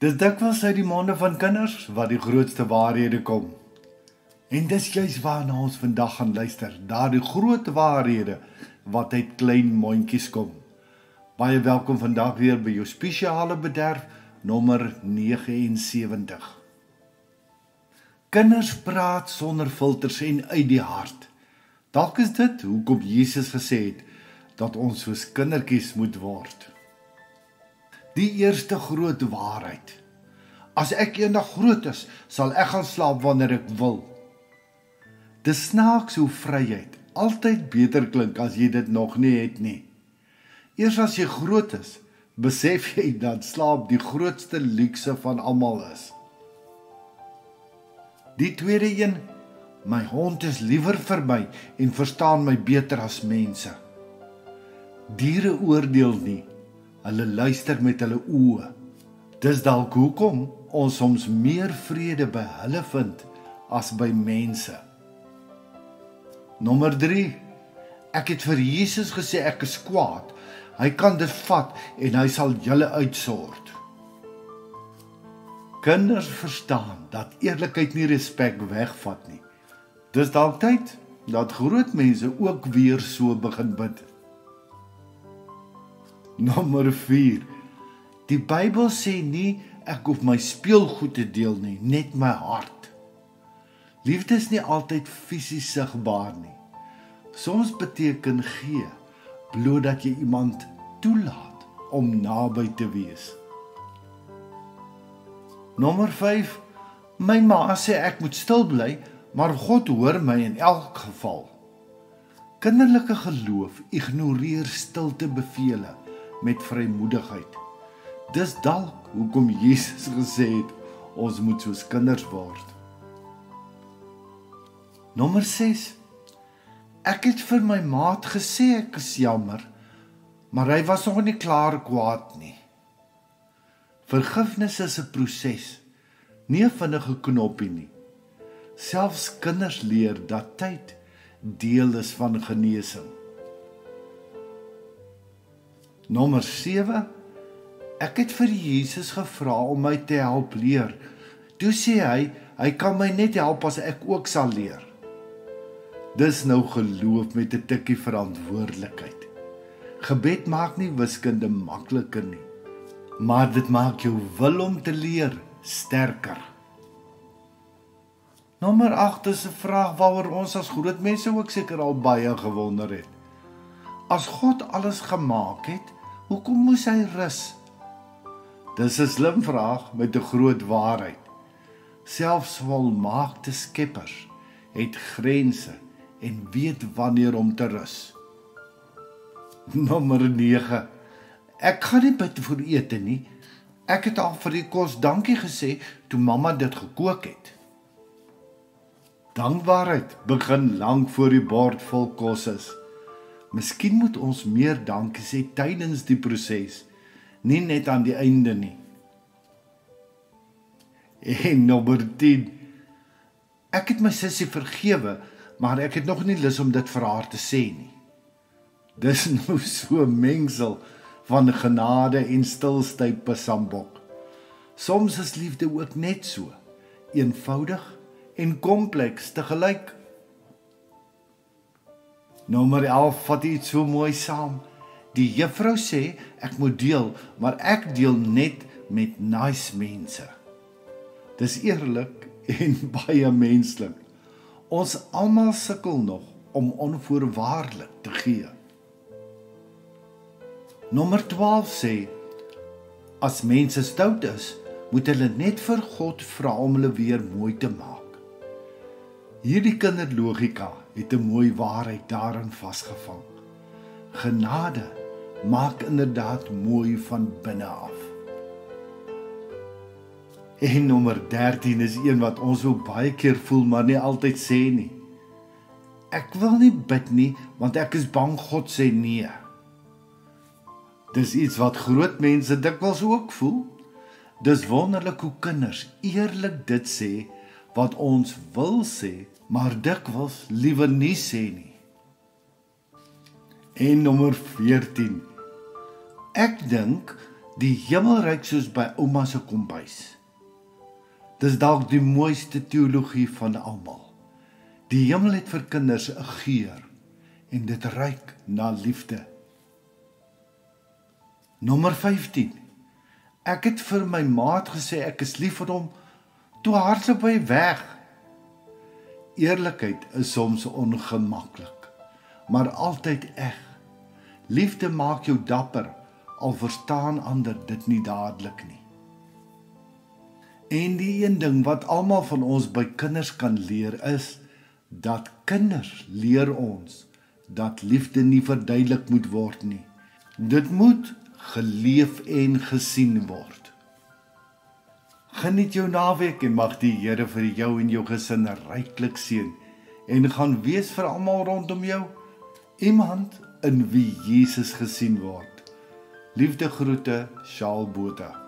Dis dikwels uit die monde van kinders wat die grootste waarhede kom. En dis juis waarna ons vandag gaan luister, daardie groot waarhede wat uit klein mondjies kom. Baie welkom vandag weer by jou spesiale bederf nommer 79. Kinders praat sonder filters en uit die hart. Dalk is dit hoekom Jesus gesê het dat ons soos kindertjies moet word. Die eerste groot waarheid. As ek eendag groot is, sal ek gaan slaap wanneer ek wil. Dis snaaks hoe vryheid altyd beter klink as jy dit nog nie het nie. Eers as jy groot is, besef jy dat slaap die grootste luukse van almal is. Die tweede een, my hond is liewer vir my en verstaan my beter as mense. Diere oordeel nie, hulle luister met hulle oë. Dis dalk hoekom ons soms meer vrede by hulle vind as by mense. Nommer 3. Ek het vir Jesus gesê ek is kwaad. Hy kan dit vat en hy sal julle uitsort. Kinders verstaan dat eerlikheid nie respek wegvat nie. Dis dalk tyd dat groot mense ook weer so begin bid. Nommer 4. Die Bybel sê nie ek hoef my speelgoed te deel nie, net my hart. Liefde is nie altyd fisies sigbaar nie. Soms beteken gee, bloot dat jy iemand toelaat om naby te wees. Nommer 5. My ma sê ek moet stil bly, maar God hoor my in elk geval. Kinderlike geloof ignoreer stilte bevele met vrymoedigheid. Dis dalk hoekom Jesus gesê het, ons moet soos kinders word. Nommer 6. Ek het vir my maat gesê ek is jammer, maar hy was nog nie klaar kwaad nie. Vergifnis is 'n proses, nie 'n vinnige knoppie nie. Selfs kinders leer dat tyd deel is van genesing. Nommer 7. Ek het vir Jesus gevra om my te help leer. Toe sê hy kan my net help as ek ook sal leer. Dis nou geloof met 'n tikkie verantwoordelikheid. Gebed maak nie wiskunde makliker nie, maar dit maak jou wil om te leer sterker. Nommer 8 is 'n vraag waaroor ons as groot mense ook seker al baie gewonder het. As God alles gemaak het, hoekom moes hy rus? Dis 'n slim vraag met 'n groot waarheid. Selfs volmaakte skeppers het grense en weet wanneer om te rus. Nommer 9. Ek gaan nie bid vir ete nie. Ek het al vir die kos dankie gesê toe mamma dit gekook het. Dankbaarheid begin lank voor die bord vol kos is. Miskien moet ons meer dankie sê tydens die proses, nie net aan die einde nie. En nommer 10. Ek het my sussie vergewe, maar ek het nog nie lus om dit vir haar te sê nie. Dis nou so 'n mengsel van genade en stilstype sambok. Soms is liefde ook net so, eenvoudig en kompleks tegelyk. Nommer 11 vat iets so mooi saam. Die juffrou sê ek moet deel, maar ek deel net met nice mense. Dis eerlik en baie menslik. Ons almal sukkel nog om onvoorwaardelik te gee. Nommer 12 sê, as mense stout is, moet hulle net vir God vra om hulle weer mooi te maak. Hierdie kinderlogika het 'n mooi waarheid daarin vasgevang. Genade maak inderdaad mooi van binne af. En nommer 13 is een wat ons ook baie keer voel, maar nie altyd sê nie. Ek wil nie bid nie, want ek is bang God sê nee. Dis iets wat groot mense dikwels ook voel. Dis wonderlik hoe kinders eerlik dit sê wat ons wil sê, maar dikwels liewer nie sê nie. En nommer 14. Ek dink Die hemel ryk soos by ouma se kombuis. Dis dalk die mooiste teologie van almal. Die hemel het vir kinders 'n geur en dit ruik na liefde. Nommer 15. Ek het vir my maat gesê ek is lief vir hom, toe hardloop hy weg. Eerlikheid is soms ongemaklik, maar altyd eg. Liefde maak jou dapper, al verstaan ander dit nie dadelik nie. En die een ding wat almal van ons by kinders kan leer is, dat kinders leer ons, dat liefde nie verduidelik moet word nie. Dit moet geleef en gesien word. Geniet jou naweek en mag die Here vir jou en jou gesin ryklik seën en gaan wees vir almal rondom jou iemand in wie Jesus gesien word. Liefde groete, Shaal Botha.